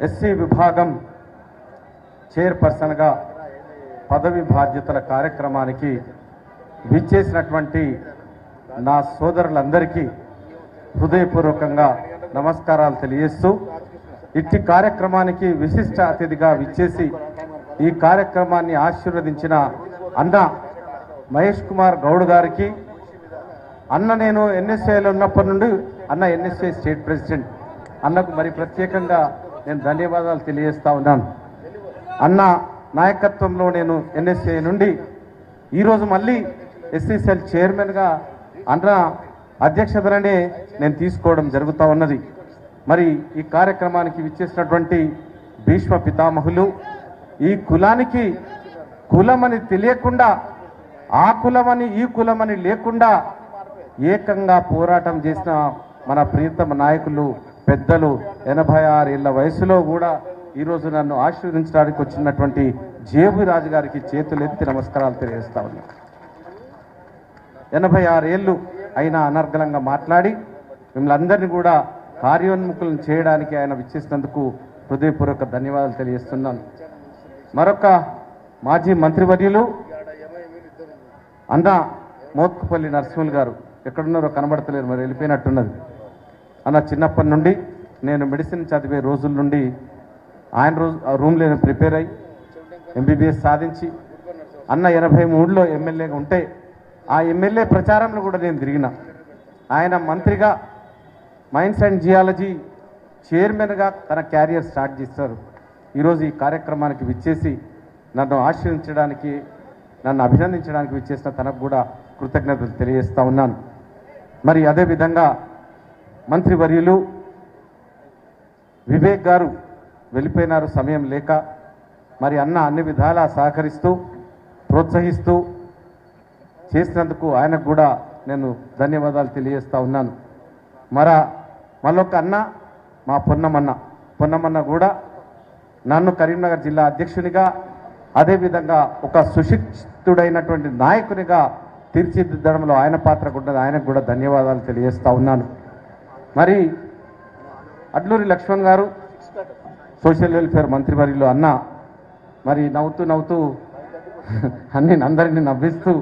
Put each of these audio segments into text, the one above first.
SC విభాగం చైర్పర్సన్గా పదవి బాధ్యతల కార్యక్రమానికి విచ్చేసినటువంటి నా సోదరులందరికీ హృదయపూర్వకంగా నమస్కారాలు తెలియజేస్తూ ఇట్టి కార్యక్రమానికి విశిష్ట అతిథిగా విచ్చేసి ఈ కార్యక్రమాన్ని ఆశీర్వదించిన అన్న మహేష్ కుమార్ గౌడ్ గారికి, అన్న నేను ఎన్ఎస్ఐలో ఉన్నప్పటి నుండి అన్న ఎన్ఎస్ఐ స్టేట్ ప్రెసిడెంట్, అన్నకు మరి ప్రత్యేకంగా నేను ధన్యవాదాలు తెలియజేస్తా ఉన్నాను. అన్న నాయకత్వంలో నేను ఎన్ఎస్ఐ నుండి ఈరోజు మళ్ళీ ఎస్సీ సెల్ చైర్మన్గా అన్న అధ్యక్షతనే నేను తీసుకోవడం జరుగుతూ ఉన్నది. మరి ఈ కార్యక్రమానికి విచ్చేసినటువంటి భీష్మ పితామహులు, ఈ కులానికి కులమని తెలియకుండా ఆ కులమని ఈ కులమని లేకుండా ఏకంగా పోరాటం చేసిన మన ప్రియతమ నాయకులు పెద్దలు 86 ఏళ్ల వయసులో కూడా ఈరోజు నన్ను ఆశీర్వదించడానికి వచ్చినటువంటి జేబు రాజు గారికి చేతులెత్తి నమస్కారాలు తెలియజేస్తా ఉన్నా. 86 ఏళ్ళు అయినా అనర్గళంగా మాట్లాడి మిమ్మల్ని అందరినీ కూడా కార్యోన్ముఖులను చేయడానికి ఆయన విచ్చేసినందుకు హృదయపూర్వక ధన్యవాదాలు తెలియజేస్తున్నాను. మరొక మాజీ మంత్రివర్యులు అన్న మోత్కుపల్లి నరసింహులు గారు ఎక్కడున్నారో కనబడతలేరు, మరి వెళ్ళిపోయినట్టున్నది. అన్న చిన్నప్పటి నుండి నేను మెడిసిన్ చదివే రోజుల నుండి ఆయన రూమ్లో ప్రిపేర్ అయ్యి ఎంబీబీఎస్ సాధించి అన్న 83లో ఎమ్మెల్యేగా ఉంటే ఆ ఎమ్మెల్యే ప్రచారంలో కూడా నేను తిరిగిన. ఆయన మంత్రిగా మైన్స్ అండ్ జియాలజీ చైర్మన్గా తన క్యారియర్ స్టార్ట్ చేస్తారు. ఈరోజు ఈ కార్యక్రమానికి విచ్చేసి నన్ను ఆశీర్వదించడానికి, నన్ను అభినందించడానికి విచ్చేసిన తనకు కూడా కృతజ్ఞతలు తెలియజేస్తా ఉన్నాను. మరి అదేవిధంగా మంత్రివర్యులు వివేక్ గారు వెళ్ళిపోయినారు సమయం లేక. మరి అన్న అన్ని విధాలా సహకరిస్తూ ప్రోత్సహిస్తూ చేసినందుకు ఆయనకు కూడా నేను ధన్యవాదాలు తెలియజేస్తా ఉన్నాను. మళ్ళొక అన్న మా పొన్నమన్న కూడా నన్ను కరీంనగర్ జిల్లా అధ్యక్షునిగా, అదేవిధంగా ఒక సుశిక్షితుడైనటువంటి నాయకునిగా తీర్చిదిద్దడంలో ఆయన పాత్ర కూడా, ఆయనకు కూడా ధన్యవాదాలు తెలియజేస్తా ఉన్నాను. మరి అడ్లూరి లక్ష్మణ్ గారు సోషల్ వెల్ఫేర్ మంత్రివర్యులు అన్న మరి నవ్వుతూ అందరినీ నవ్విస్తూ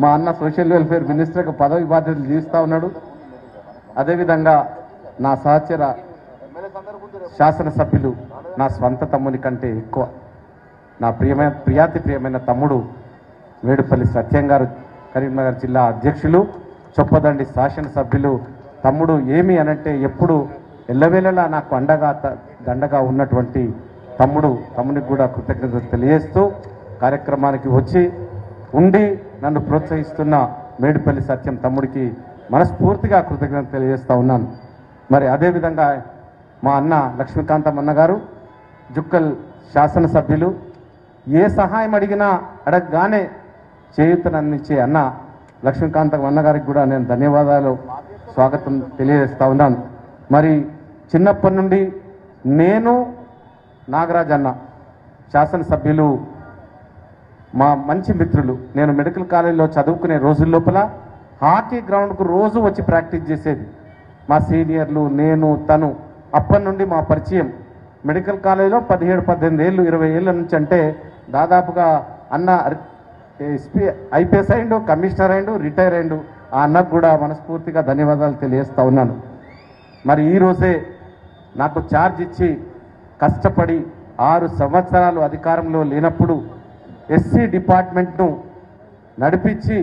మా అన్న సోషల్ వెల్ఫేర్ మినిస్టర్గా పదవి బాధ్యతలు జీవిస్తూ ఉన్నాడు. అదేవిధంగా నా సహచర శాసనసభ్యులు నా స్వంత తమ్ముని కంటే ఎక్కువ నా ప్రియామైన తమ్ముడు వేడుపల్లి సత్యం గారు, కరీంనగర్ జిల్లా అధ్యక్షులు, చొప్పదండి శాసనసభ్యులు. తమ్ముడు ఏమి అనంటే ఎప్పుడు ఎల్లవేళలా నాకు దండగా ఉన్నటువంటి తమ్మునికి కూడా కృతజ్ఞతలు తెలియజేస్తూ కార్యక్రమానికి వచ్చి ఉండి నన్ను ప్రోత్సహిస్తున్న మేడిపల్లి సత్యం తమ్ముడికి మనస్ఫూర్తిగా కృతజ్ఞతలు తెలియజేస్తూ ఉన్నాను. మరి అదేవిధంగా మా అన్న లక్ష్మీకాంతం అన్న గారు, జుక్కల్ శాసనసభ్యులు, ఏ సహాయం అడిగినా అడగగానే చేయూతనందించే అన్న లక్ష్మీకాంతం అన్న గారికి కూడా నేను ధన్యవాదాలు స్వాగతం తెలియజేస్తా ఉన్నాను. మరి చిన్నప్పటి నుండి నేను నాగరాజ్ అన్న శాసనసభ్యులు మా మంచి మిత్రులు. నేను మెడికల్ కాలేజీలో చదువుకునే రోజుల లోపల హాకీ గ్రౌండ్కు రోజు వచ్చి ప్రాక్టీస్ చేసేది. మా సీనియర్లు, నేను, తను అప్పటి నుండి మా పరిచయం. మెడికల్ కాలేజీలో 17, 18 ఏళ్ళు, 20 ఏళ్ళ నుంచి అంటే దాదాపుగా అన్న ఐపీఎస్ అయిండు, కమిషనర్ అయిండు, రిటైర్ అయిండు. ఆ అన్నకు కూడా మనస్ఫూర్తిగా ధన్యవాదాలు తెలియజేస్తూ ఉన్నాను. మరి ఈరోజే నాకు ఛార్జ్ ఇచ్చి కష్టపడి 6 సంవత్సరాలు అధికారంలో లేనప్పుడు ఎస్సీ డిపార్ట్మెంట్ను నడిపించి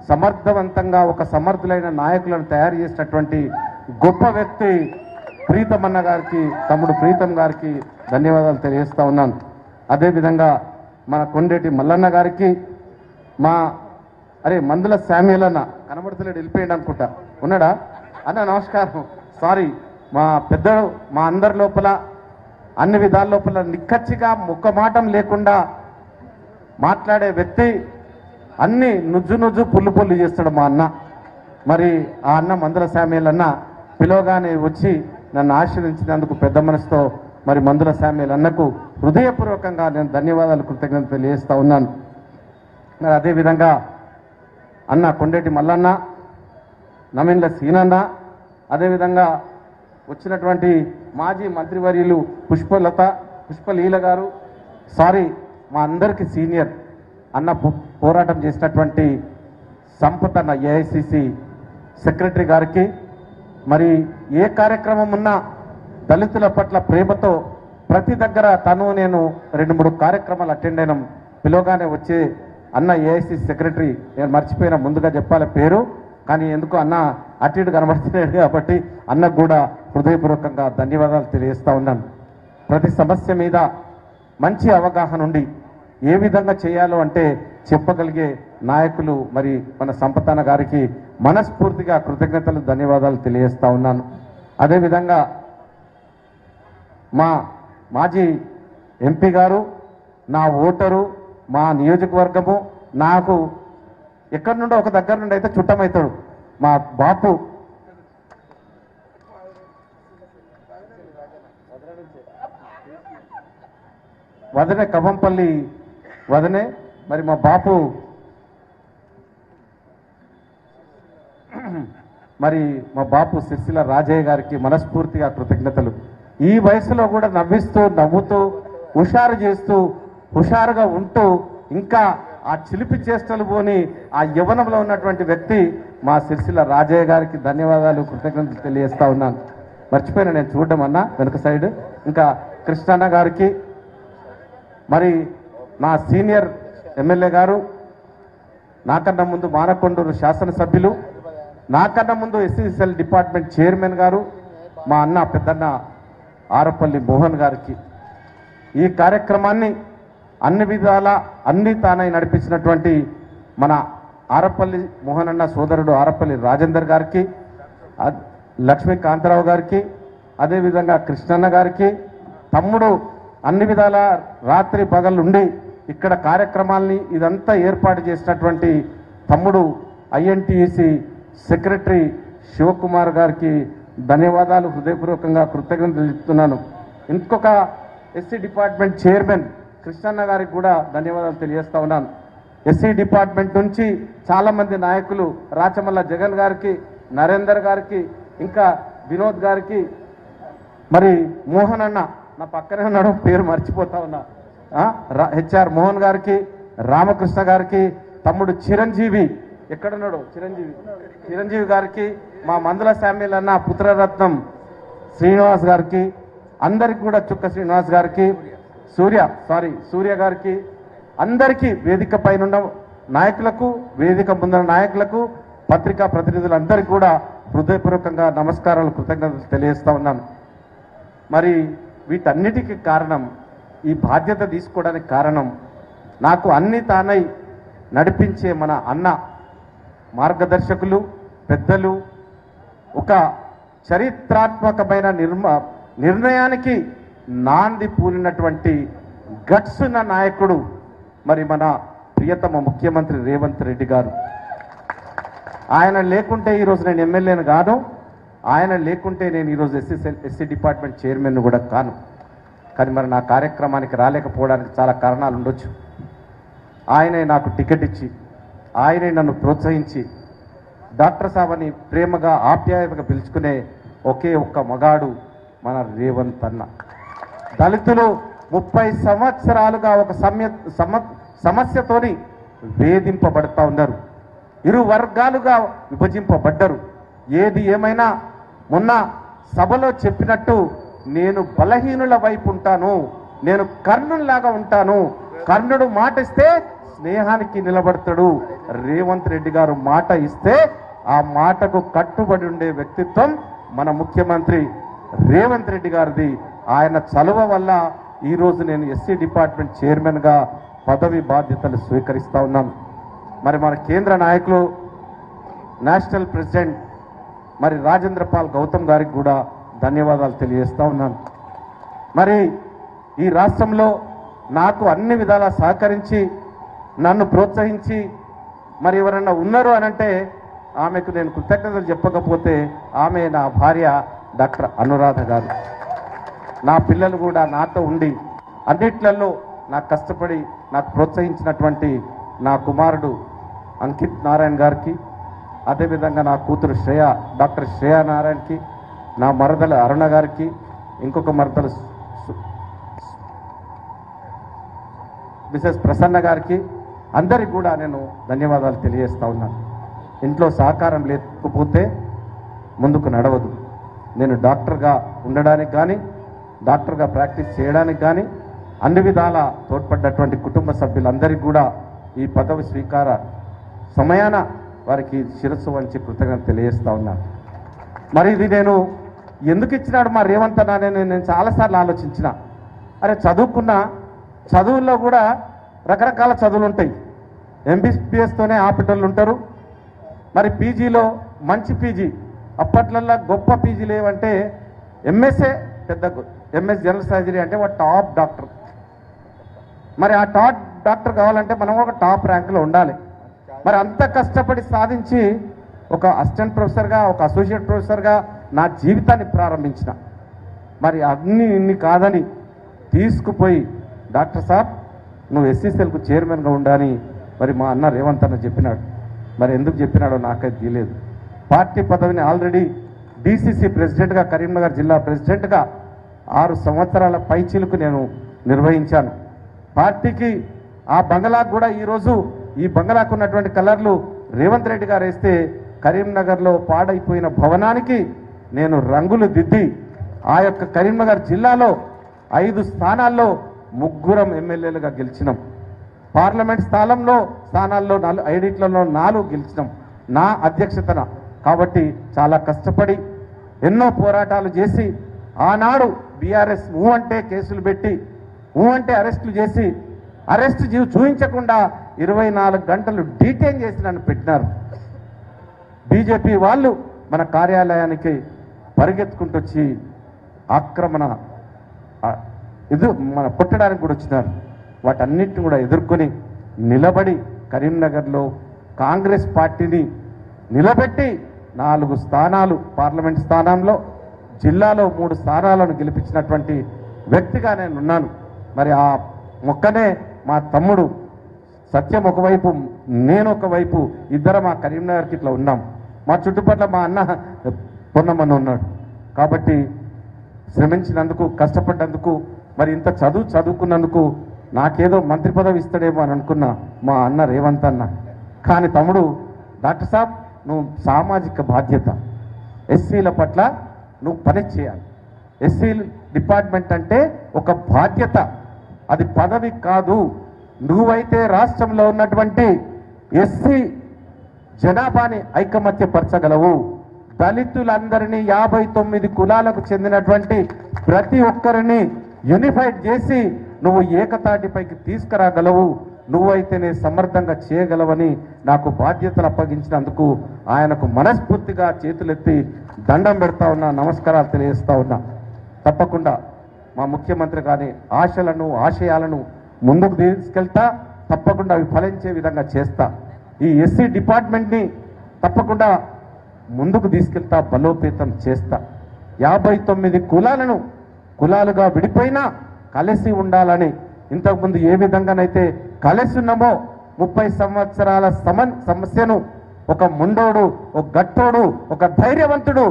సమర్థవంతంగా ఒక సమర్థులైన నాయకులను తయారు చేసినటువంటి గొప్ప వ్యక్తి ప్రీతమన్న గారికి, తమ్ముడు ప్రీతం గారికి ధన్యవాదాలు తెలియజేస్తా ఉన్నాను. అదేవిధంగా మన కొండేటి మల్లన్న గారికి, మందుల శామ్యుల్ అన్న కనబడతలేడు, వెళ్ళిపోయాడు అనుకుంటా, ఉన్నాడా అన్న? నమస్కారం, సారీ. మా పెద్దడు మా అందరి లోపల అన్ని విధాల లోపల నిక్కచ్చిగా ముక్కమాటం లేకుండా మాట్లాడే వ్యక్తి, అన్ని నుజ్జు పుల్లు చేస్తాడు మా అన్న. మరి ఆ అన్న మందుల శామ్యుల్ అన్న పిలవగానే వచ్చి నన్ను ఆశీర్వదించినందుకు పెద్ద మనసుతో మరి మందుల శామ్యుల్ అన్నకు హృదయపూర్వకంగా నేను ధన్యవాదాలు కృతజ్ఞతలు తెలియజేస్తా ఉన్నాను. మరి అదేవిధంగా అన్న కొండేటి మల్లన్న, నమిన్ల సీనన్న, అదేవిధంగా వచ్చినటువంటి మాజీ మంత్రివర్యులు పుష్పలీల గారు, సారీ మా అందరికీ సీనియర్ అన్న పోరాటం చేసినటువంటి సంపత్ అన్న ఏఐసిసి సెక్రటరీ గారికి, మరి ఏ కార్యక్రమం ఉన్నా దళితుల పట్ల ప్రేమతో ప్రతి దగ్గర తను నేను 2-3 కార్యక్రమాలు అటెండ్ అయినాం. పిలవగానే వచ్చే అన్న ఏఐసిసి సెక్రటరీ, నేను మర్చిపోయినా ముందుగా చెప్పాలి పేరు, కానీ ఎందుకు అన్న అటు ఇటు కనబడుతున్నాడు కాబట్టి అన్నకు కూడా హృదయపూర్వకంగా ధన్యవాదాలు తెలియజేస్తా ఉన్నాను. ప్రతి సమస్య మీద మంచి అవగాహన ఉండి ఏ విధంగా చేయాలో అంటే చెప్పగలిగే నాయకులు మరి మన సంపతన్న గారికి మనస్ఫూర్తిగా కృతజ్ఞతలు ధన్యవాదాలు తెలియజేస్తా ఉన్నాను. అదేవిధంగా మా మాజీ ఎంపీ గారు, నా ఓటరు, మా నియోజకవర్గము, నాకు ఎక్కడి నుండో ఒక దగ్గర నుండి అయితే చుట్టమవుతాడు మా బాపు వదనే, కవంపల్లి వదనే, మరి మా బాపు సిరిసిల్ల రాజయ్య గారికి మనస్ఫూర్తిగా కృతజ్ఞతలు. ఈ వయసులో కూడా నవ్విస్తూ నవ్వుతూ హుషారుగా ఉంటూ ఇంకా ఆ చిలిపి చేష్టలు పోని ఆ యవ్వనంలో ఉన్నటువంటి వ్యక్తి మా సిరిసిల్ల రాజయ్య గారికి ధన్యవాదాలు కృతజ్ఞతలు తెలియజేస్తా ఉన్నాను. మర్చిపోయినా నేను చూడడం అన్నా వెనుక సైడ్. ఇంకా కృష్ణన్న గారికి, మరి నా సీనియర్ ఎమ్మెల్యే గారు, నాకన్నా ముందు మానకొండూరు శాసనసభ్యులు, నాకన్నా ముందు ఎస్సీసీఎల్ డిపార్ట్మెంట్ చైర్మన్ గారు, మా అన్న పెద్దన్న ఆరపల్లి మోహన్ గారికి, ఈ కార్యక్రమాన్ని అన్ని విధాల అన్ని తానై నడిపించినటువంటి మన ఆరపల్లి మోహన్ అన్న సోదరుడు ఆరపల్లి రాజేందర్ గారికి, లక్ష్మీకాంతరావు గారికి, అదేవిధంగా కృష్ణన్న గారికి, తమ్ముడు అన్ని విధాల రాత్రి పగలుండి ఇక్కడ కార్యక్రమాల్ని ఇదంతా ఏర్పాటు చేసినటువంటి తమ్ముడు ఐఎన్టీయూసీ సెక్రటరీ శివకుమార్ గారికి ధన్యవాదాలు హృదయపూర్వకంగా కృతజ్ఞతలు చెప్తున్నాను. ఇంకొక ఎస్సీ డిపార్ట్మెంట్ చైర్మన్ కృష్ణన్న గారికి కూడా ధన్యవాదాలు తెలియజేస్తా ఉన్నాను. ఎస్సీ డిపార్ట్మెంట్ నుంచి చాలామంది నాయకులు, రాచమల్ల జగన్ గారికి, నరేందర్ గారికి, ఇంకా వినోద్ గారికి, మరి మోహన్ అన్న నా పక్కనే ఉన్నాడు, పేరు మర్చిపోతా ఉన్నా, హెచ్ఆర్ మోహన్ గారికి, రామకృష్ణ గారికి, తమ్ముడు చిరంజీవి ఎక్కడున్నాడు చిరంజీవి గారికి, మా మందుల శామ్యుల్ అన్న పుత్రరత్నం శ్రీనివాస్ గారికి, అందరికి కూడా చుక్క శ్రీనివాస్ గారికి, సూర్య గారికి, అందరికీ వేదిక పైన నాయకులకు, వేదిక ముందున్న నాయకులకు, పత్రికా ప్రతినిధులందరికీ కూడా హృదయపూర్వకంగా నమస్కారాలు కృతజ్ఞతలు తెలియజేస్తా ఉన్నాను. మరి వీటన్నిటికీ కారణం, ఈ బాధ్యత తీసుకోవడానికి కారణం, నాకు అన్ని తానై నడిపించే మన అన్న మార్గదర్శకులు, పెద్దలు, ఒక చరిత్రాత్మకమైన నిర్ణయానికి నాంది పూరినటువంటి గట్స్ ఉన్న నాయకుడు మరి మన ప్రియతమ ముఖ్యమంత్రి రేవంత్ రెడ్డి గారు. ఆయన లేకుంటే ఈరోజు నేను ఎమ్మెల్యేను కాను, ఆయన లేకుంటే నేను ఈరోజు ఎస్సీ డిపార్ట్మెంట్ చైర్మన్ కూడా కాను. కానీ మరి నా కార్యక్రమానికి రాలేకపోవడానికి చాలా కారణాలు ఉండొచ్చు. ఆయనే నాకు టికెట్ ఇచ్చి, ఆయనే నన్ను ప్రోత్సహించి, డాక్టర్ సాబ్ అని ప్రేమగా ఆప్యాయతగా పిలుచుకునే ఒకే ఒక్క మగాడు మన రేవంత్ అన్న. దళితులు 30 సంవత్సరాలుగా ఒక సమస్యతోని వేధింపబడతా ఉన్నారు, ఇరు వర్గాలుగా విభజింపబడ్డరు. ఏది ఏమైనా మొన్న సభలో చెప్పినట్టు, నేను బలహీనుల వైపు ఉంటాను, నేను కర్ణునిలాగా ఉంటాను, కర్ణుడు మాట ఇస్తే స్నేహానికి నిలబడతాడు, రేవంత్ రెడ్డి గారు మాట ఇస్తే ఆ మాటకు కట్టుబడి ఉండే వ్యక్తిత్వం మన ముఖ్యమంత్రి రేవంత్ రెడ్డి గారిది. ఆయన చలువ వల్ల ఈరోజు నేను ఎస్సీ డిపార్ట్మెంట్ చైర్మన్గా పదవి బాధ్యతలు స్వీకరిస్తా ఉన్నాను. మరి మన కేంద్ర నాయకులు, నేషనల్ ప్రెసిడెంట్ మరి రాజేంద్రపాల్ గౌతమ్ గారికి కూడా ధన్యవాదాలు తెలియజేస్తా ఉన్నాను. మరి ఈ రాష్ట్రంలో నాకు అన్ని విధాలా సహకరించి, నన్ను ప్రోత్సహించి, మరి ఎవరన్నా ఉన్నారు అనంటే ఆమెకు నేను కృతజ్ఞతలు చెప్పకపోతే ఆమె నా భార్య డాక్టర్ అనురాధ గారు. నా పిల్లలు కూడా నాతో ఉండి అన్నిట్లలో నాకు కష్టపడి నాకు ప్రోత్సహించినటువంటి నా కుమారుడు అంకిత్ నారాయణ గారికి, అదేవిధంగా నా కూతురు డాక్టర్ శ్రేయా నారాయణకి, నా మరదల అరుణ గారికి, ఇంకొక మరదలు మిసెస్ ప్రసన్న గారికి, అందరికి కూడా నేను ధన్యవాదాలు తెలియజేస్తా ఉన్నాను. ఇంట్లో సహకారం లేకపోతే ముందుకు నడవదు. నేను డాక్టర్గా ఉండడానికి కానీ, డాక్టర్గా ప్రాక్టీస్ చేయడానికి కానీ అన్ని విధాల తోడ్పడ్డటువంటి కుటుంబ సభ్యులందరికీ కూడా ఈ పదవి స్వీకార సమయాన వారికి శిరస్సు వంచి కృతజ్ఞత తెలియజేస్తా ఉన్నాను. మరి ఇది నేను ఎందుకు ఇచ్చినాడు మా రేవంత్ అన్న అని నేను చాలాసార్లు ఆలోచించిన. అరే చదువుకున్న చదువుల్లో కూడా రకరకాల చదువులు ఉంటాయి. ఎంబీబీఎస్తోనే ఆపిటోళ్ళు ఉంటారు. మరి పీజీలో మంచి పీజీ, అప్పట్లల్లో గొప్ప పీజీలు ఏమంటే ఎంఎస్ఏ, పెద్ద ఎంఎస్ జనరల్ సర్జరీ అంటే వాడు టాప్ డాక్టర్. మరి ఆ టాప్ డాక్టర్ కావాలంటే మనం ఒక టాప్ ర్యాంకులో ఉండాలి. మరి అంత కష్టపడి సాధించి ఒక అసిస్టెంట్ ప్రొఫెసర్గా, ఒక అసోసియేట్ ప్రొఫెసర్గా నా జీవితాన్ని ప్రారంభించిన. మరి అన్ని ఇన్ని కాదని తీసుకుపోయి డాక్టర్ సాబ్ నువ్వు ఎస్సీసీఎల్కు చైర్మన్గా ఉండాలని మరి మా అన్న రేవంత్ అన్న చెప్పినాడు. మరి ఎందుకు చెప్పినాడో నాకైతే తెలియదు. పార్టీ పదవిని ఆల్రెడీ డీసీసీ ప్రెసిడెంట్గా, కరీంనగర్ జిల్లా ప్రెసిడెంట్గా 6 సంవత్సరాల పైచీలకు నేను నిర్వహించాను. పార్టీకి ఆ బంగళాకు కూడా ఈరోజు ఈ బంగళాకు ఉన్నటువంటి కలర్లు రేవంత్ రెడ్డి గారు వేస్తే కరీంనగర్లో పాడైపోయిన భవనానికి నేను రంగులు దిద్ది ఆ యొక్క కరీంనగర్ జిల్లాలో 5 స్థానాల్లో 3 ఎమ్మెల్యేలుగా గెలిచినాం. పార్లమెంట్ స్థానాల్లో 4 గెలిచినాం నా అధ్యక్షతన. కాబట్టి చాలా కష్టపడి ఎన్నో పోరాటాలు చేసి ఆనాడు బీఆర్ఎస్ అంటే కేసులు పెట్టి, అంటే అరెస్టులు చేసి, అరెస్ట్ చూపించకుండా 24 గంటలు డీటైన్ చేసి నన్ను పెట్టినారు. బీజేపీ వాళ్ళు మన కార్యాలయానికి పరిగెత్తుకుంటూ వచ్చి ఆక్రమణ మన కొట్టడానికి కూడా వచ్చినారు. వాటన్నిటిని కూడా ఎదుర్కొని నిలబడి కరీంనగర్లో కాంగ్రెస్ పార్టీని నిలబెట్టి 4 స్థానాలు పార్లమెంట్ స్థానంలో, జిల్లాలో 3 స్థానాలను గెలిపించినటువంటి వ్యక్తిగా నేను ఉన్నాను. మరి ఆ మొక్కనే మా తమ్ముడు సత్యం ఒకవైపు, నేను ఒకవైపు, ఇద్దరం మా కరీంనగర్కి ఇట్లా ఉన్నాం. మా చుట్టుపట్ల మా అన్న పొన్నమన్న ఉన్నాడు. కాబట్టి శ్రమించినందుకు, కష్టపడ్డందుకు, మరి ఇంత చదువుకున్నందుకు నాకేదో మంత్రి పదవి ఇస్తాడేమో అని అనుకున్నా మా అన్న రేవంత్ అన్న. కానీ తమ్ముడు డాక్టర్ సాబ్ నువ్వు సామాజిక బాధ్యత, ఎస్సీల పట్ల నువ్వు పని చేయాలి. ఎస్సీ డిపార్ట్మెంట్ అంటే ఒక బాధ్యత, అది పదవి కాదు. నువ్వైతే రాష్ట్రంలో ఉన్నటువంటి ఎస్సీ జనాభాని ఐకమత్యపరచగలవు. దళితులందరినీ 59 కులాలకు చెందినటువంటి ప్రతి ఒక్కరిని యూనిఫైడ్ చేసి నువ్వు ఏకతాటిపైకి తీసుకురాగలవు. నువ్వైతేనే సమర్థంగా చేయగలవని నాకు బాధ్యతలు అప్పగించినందుకు ఆయనకు మనస్ఫూర్తిగా చేతులెత్తి దండం పెడతా ఉన్నా, నమస్కారాలు తెలియజేస్తా ఉన్నా. తప్పకుండా మా ముఖ్యమంత్రి గారి ఆశలను, ఆశయాలను ముందుకు తీసుకెళ్తా, తప్పకుండా అవి ఫలించే విధంగా చేస్తా. ఈ ఎస్సీ డిపార్ట్మెంట్ని తప్పకుండా ముందుకు తీసుకెళ్తా, బలోపేతం చేస్తా. 59 కులాలను కులాలుగా విడిపోయినా కలిసి ఉండాలని, ఇంతకుముందు ఏ విధంగానైతే కలిసి ఉన్నామో 30 సంవత్సరాల సమస్యను ఒక ముండోడు, ఒక గట్టోడు, ఒక ధైర్యవంతుడు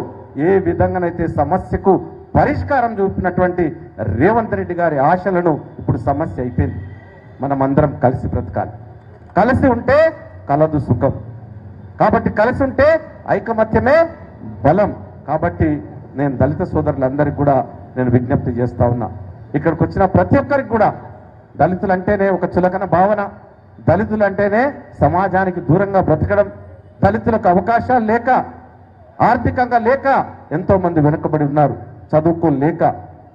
ఏ విధంగానైతే సమస్యకు పరిష్కారం చూపినటువంటి రేవంత్ రెడ్డి గారి ఆశలను ఇప్పుడు సమస్య అయిపోయింది. మనం అందరం కలిసి బ్రతకాలి. కలిసి ఉంటే కలదు సుఖం. కాబట్టి కలిసి ఉంటే ఐకమత్యమే బలం. కాబట్టి నేను దళిత సోదరులందరికీ కూడా నేను విజ్ఞప్తి చేస్తా ఉన్నా. ఇక్కడికి వచ్చిన ప్రతి ఒక్కరికి కూడా దళితులంటేనే ఒక చులకన భావన, దళితులంటేనే సమాజానికి దూరంగా బ్రతకడం, దళితులకు అవకాశాలు లేక, ఆర్థికంగా లేక ఎంతో మంది వెనుకబడి ఉన్నారు, చదువుకోలేక.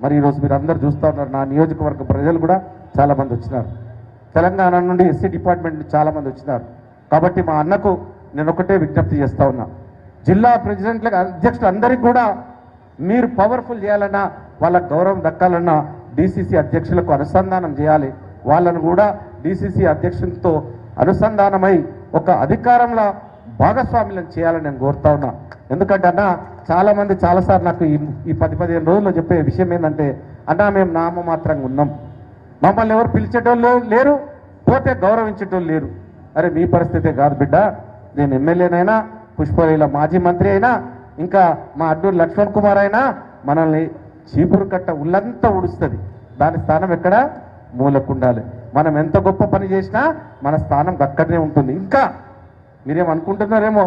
మరి ఈరోజు మీరు అందరూ చూస్తూ ఉన్నారు, నా నియోజకవర్గ ప్రజలు కూడా చాలామంది వచ్చినారు. తెలంగాణ నుండి ఎస్సీ డిపార్ట్మెంట్ నుండి చాలామంది వచ్చినారు. కాబట్టి మా అన్నకు నేను ఒకటే విజ్ఞప్తి చేస్తా ఉన్నా, జిల్లా ప్రెసిడెంట్లకు, అధ్యక్షులందరికీ కూడా మీరు పవర్ఫుల్ చేయాలన్నా, వాళ్ళకు గౌరవం దక్కాలన్నా డీసీసీ అధ్యక్షులకు అనుసంధానం చేయాలి. వాళ్ళను కూడా డీసీసీ అధ్యక్షులతో అనుసంధానమై ఒక అధికారంలో భాగస్వామ్యం చేయాలని నేను కోరుతా ఉన్నా. ఎందుకంటే అన్న చాలామంది చాలాసార్లు నాకు ఈ 10-15 రోజుల్లో చెప్పే విషయం ఏంటంటే, అన్నా మేము నామమాత్రంగా ఉన్నాం, మమ్మల్ని ఎవరు పిలిచేటోళ్ళు లేరు, పోతే గౌరవించేటోళ్ళు లేరు. అరే మీ పరిస్థితే కాదు బిడ్డ, నేను ఎమ్మెల్యేనైనా, పుష్పలీల మాజీ మంత్రి అయినా, ఇంకా మా అడ్డూరు లక్ష్మణ్ కుమార్ అయినా మనల్ని చీపురు కట్ట ఉల్లంతా ఉడుస్తుంది. దాని స్థానం ఎక్కడ? మూలకుండాలి. మనం ఎంత గొప్ప పని చేసినా మన స్థానం అక్కడనే ఉంటుంది. ఇంకా మీరేమనుకుంటున్నారేమో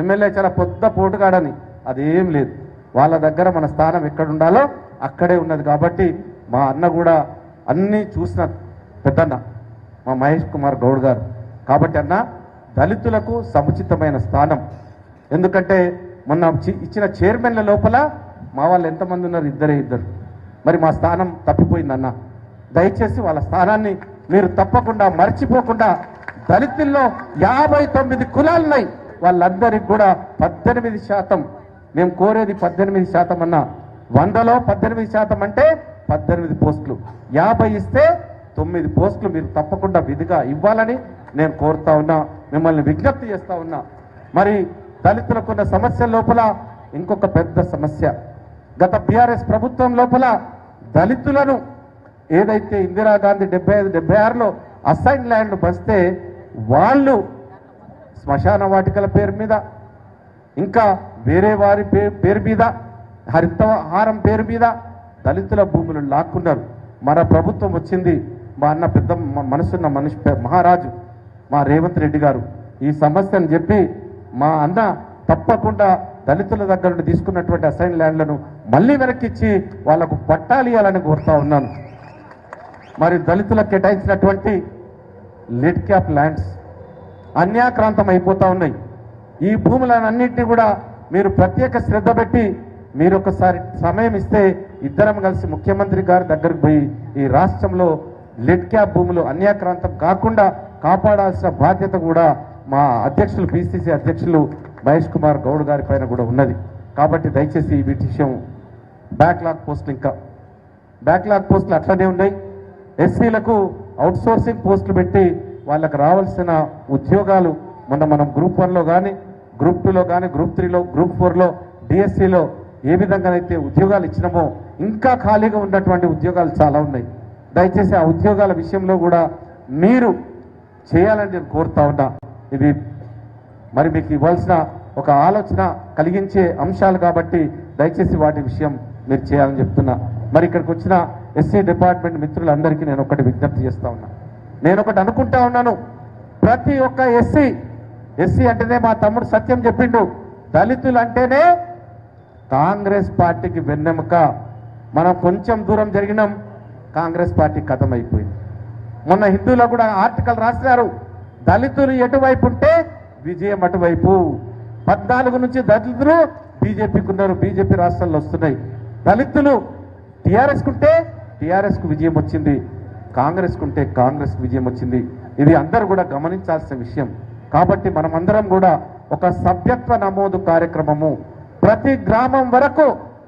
ఎమ్మెల్యే చాలా పొద్ద పోటుగాడని, అదేం లేదు. వాళ్ళ దగ్గర మన స్థానం ఎక్కడుండాలో అక్కడే ఉన్నది. కాబట్టి మా అన్న కూడా అన్నీ చూసిన పెద్దన్న మా మహేష్ కుమార్ గౌడ్ గారు. కాబట్టి అన్న దళితులకు సముచితమైన స్థానం. ఎందుకంటే మొన్న ఇచ్చిన చైర్మన్ల లోపల మా వాళ్ళు ఎంతమంది ఉన్నారు? ఇద్దరు. మరి మా స్థానం తప్పిపోయిందన్న. దయచేసి వాళ్ళ స్థానాన్ని మీరు తప్పకుండా మర్చిపోకుండా, దళితుల్లో 59 కులాలు ఉన్నాయి, వాళ్ళందరికీ కూడా 18%. మేము కోరేది 18% అన్న. 100లో 18% అంటే 18 పోస్టులు. 50 ఇస్తే 9 పోస్టులు మీరు తప్పకుండా విధిగా ఇవ్వాలని నేను కోరుతా ఉన్నా, మిమ్మల్ని విజ్ఞప్తి చేస్తా ఉన్నా. మరి దళితులకున్న సమస్య లోపల ఇంకొక పెద్ద సమస్య, గత బీఆర్ఎస్ ప్రభుత్వం లోపల దళితులను ఏదైతే ఇందిరాగాంధీ 75-76లో అసైన్ ల్యాండ్లు బస్తే వాళ్ళు శ్మశాన వాటికల పేరు మీద, ఇంకా వేరే వారి పేరు మీద, హరితహారం పేరు మీద దళితుల భూములు లాక్కున్నారు. మన ప్రభుత్వం వచ్చింది, మా అన్న పెద్ద మనసున్న మహారాజు మా రేవంత్ రెడ్డి గారు ఈ సమస్యను చెప్పి మా అన్న తప్పకుండా దళితుల దగ్గర నుండి తీసుకున్నటువంటి అసైన్ ల్యాండ్లను మళ్ళీ వెనక్కిచ్చి వాళ్లకు పట్టాలు ఇవ్వాలని కోరుతా ఉన్నాను. మరి దళితులకు కేటాయించినటువంటి లిడ్ క్యాప్ ల్యాండ్స్ అన్యాక్రాంతం అయిపోతూ ఉన్నాయి. ఈ భూములన్నింటినీ కూడా మీరు ప్రత్యేక శ్రద్ధ పెట్టి మీరు ఒకసారి సమయం ఇస్తే ఇద్దరం కలిసి ముఖ్యమంత్రి గారి దగ్గరకు పోయి ఈ రాష్ట్రంలో లిడ్ క్యాప్ భూములు అన్యాక్రాంతం కాకుండా కాపాడాల్సిన బాధ్యత కూడా మా అధ్యక్షులు పిసిసి అధ్యక్షులు మహేష్ కుమార్ గౌడ్ గారి పైన కూడా ఉన్నది. కాబట్టి దయచేసి ఈ విషయం బ్యాక్లాగ్ పోస్టులు అట్లనే ఉన్నాయి. ఎస్సీలకు అవుట్సోర్సింగ్ పోస్టులు పెట్టి వాళ్ళకు రావాల్సిన ఉద్యోగాలు మొన్న మనం గ్రూప్ 1లో కానీ, గ్రూప్ 2లో కానీ, గ్రూప్ 3లో, గ్రూప్ 4లో, డిఎస్సిలో ఏ విధంగానైతే ఉద్యోగాలు ఇచ్చినామో ఇంకా ఖాళీగా ఉన్నటువంటి ఉద్యోగాలు చాలా ఉన్నాయి. దయచేసి ఆ ఉద్యోగాల విషయంలో కూడా మీరు చేయాలని నేను కోరుతా ఉన్నా. ఇది మరి మీకు ఇవ్వాల్సిన ఒక ఆలోచన కలిగించే అంశాలు కాబట్టి దయచేసి వాటి విషయం మీరు చేయాలని చెప్తున్నా. మరి ఇక్కడికి వచ్చిన ఎస్సీ డిపార్ట్మెంట్ మిత్రులందరికీ నేను ఒకటి విజ్ఞప్తి చేస్తా ఉన్నా. నేను ఒకటి అనుకుంటా ఉన్నాను, ప్రతి ఒక్క ఎస్సీ అంటేనే మా తమ్ముడు సత్యం చెప్పిండు, దళితులు అంటేనే కాంగ్రెస్ పార్టీకి వెన్నెముక. మనం కొంచెం దూరం జరిగినాం, కాంగ్రెస్ పార్టీ ఖతమైపోయింది. మొన్న హిందూలో కూడా ఆర్టికల్ రాసినారు, దళితులు ఎటువైపు ఉంటే విజయం అటువైపు. 14 నుంచి దళితులు బీజేపీకి ఉన్నారు, బీజేపీ రాష్ట్రాల్లో వస్తున్నాయి. దళితులు టీఆర్ఎస్కు ఉంటే టీఆర్ఎస్కు విజయం వచ్చింది, కాంగ్రెస్కు ఉంటే కాంగ్రెస్కు విజయం వచ్చింది. ఇది అందరూ కూడా గమనించాల్సిన విషయం. కాబట్టి మనమందరం కూడా ఒక సభ్యత్వ నమోదు కార్యక్రమము ప్రతి గ్రామం వరకు,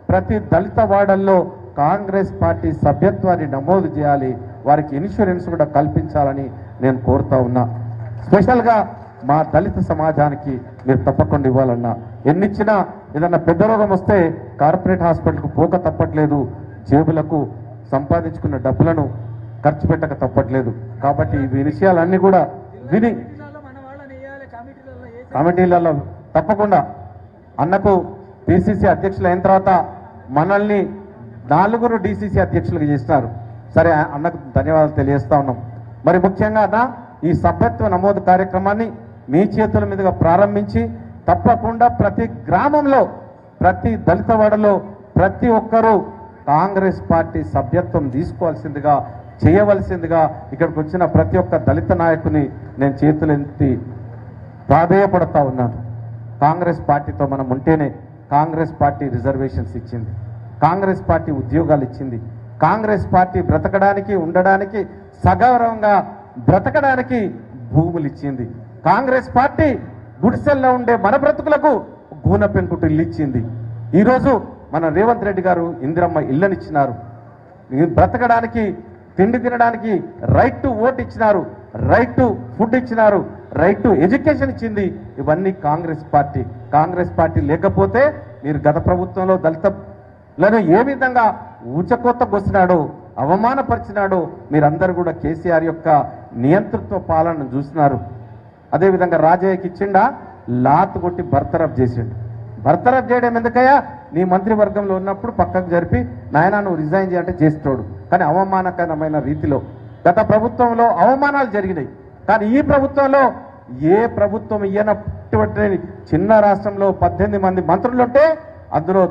ప్రతి దళిత వాడల్లో కాంగ్రెస్ పార్టీ సభ్యత్వాన్ని నమోదు చేయాలి, వారికి ఇన్సూరెన్స్ కూడా కల్పించాలని నేను కోరుతా ఉన్నా. స్పెషల్గా మా దళిత సమాజానికి మీరు తప్పకుండా ఇవ్వాలన్నా. ఎన్నిచ్చినా ఏదన్నా పెద్ద రోగం వస్తే కార్పొరేట్ హాస్పిటల్కు పోక తప్పట్లేదు, జేబులకు సంపాదించుకున్న డబ్బులను ఖర్చు పెట్టక తప్పట్లేదు. కాబట్టి ఈ విషయాలన్నీ కూడా విని కమిటీలలో తప్పకుండా అన్నకు పిసిసి అధ్యక్షులు అయిన తర్వాత మనల్ని 4 డిసిసి అధ్యక్షులుగా చేస్తున్నారు. సరే, అన్నకు ధన్యవాదాలు తెలియజేస్తా ఉన్నాం. మరి ముఖ్యంగా అన్న ఈ సభ్యత్వ నమోదు కార్యక్రమాన్ని మీ చేతుల మీదుగా ప్రారంభించి తప్పకుండా ప్రతి గ్రామంలో, ప్రతి దళిత వాడలో ప్రతి ఒక్కరూ కాంగ్రెస్ పార్టీ సభ్యత్వం తీసుకోవాల్సిందిగా, చేయవలసిందిగా ఇక్కడికి వచ్చిన ప్రతి ఒక్క దళిత నాయకుని నేను చేతులెత్తి ప్రాధేయపడతా ఉన్నాను. కాంగ్రెస్ పార్టీతో మనం ఉంటేనే కాంగ్రెస్ పార్టీ రిజర్వేషన్స్ ఇచ్చింది, కాంగ్రెస్ పార్టీ ఉద్యోగాలు ఇచ్చింది, కాంగ్రెస్ పార్టీ బ్రతకడానికి, ఉండడానికి, సగౌరవంగా బ్రతకడానికి భూములు ఇచ్చింది. కాంగ్రెస్ పార్టీ గుడిసెల్లో ఉండే మన బ్రతుకులకు గూన పెంకుటి ఇల్లు ఇచ్చింది. ఈరోజు మన రేవంత్ రెడ్డి గారు ఇందిరమ్మ ఇళ్ళనిచ్చినారు. బ్రతకడానికి, తిండి తినడానికి రైట్ టు ఓట్ ఇచ్చినారు, రైట్ టు ఫుడ్ ఇచ్చినారు, రైట్ టు ఎడ్యుకేషన్ ఇచ్చింది. ఇవన్నీ కాంగ్రెస్ పార్టీ లేకపోతే మీరు గత ప్రభుత్వంలో దళితులను ఏ విధంగా ఊచకోతకొస్తున్నాడో, అవమానపరిచినాడో మీరందరూ కూడా కేసీఆర్ యొక్క నియంతృత్వ పాలనను చూస్తున్నారు. అదేవిధంగా రాజయ్యకి ఇచ్చిండా, లాత్ కొట్టి బర్తరఫ్ చేసిండు. బర్తరఫ్ చేయడం ఎందుకయ్యా? నీ మంత్రివర్గంలో ఉన్నప్పుడు పక్కకు జరిపి నాయన నువ్వు రిజైన్ చేయంటే చేస్తాడు. కానీ అవమానకరమైన రీతిలో గత ప్రభుత్వంలో అవమానాలు జరిగినాయి. కానీ ఈ ప్రభుత్వంలో ఏ ప్రభుత్వం ఇయ్యనటువంటి చిన్న రాష్ట్రంలో 18 మంది మంత్రులుంటే అందులో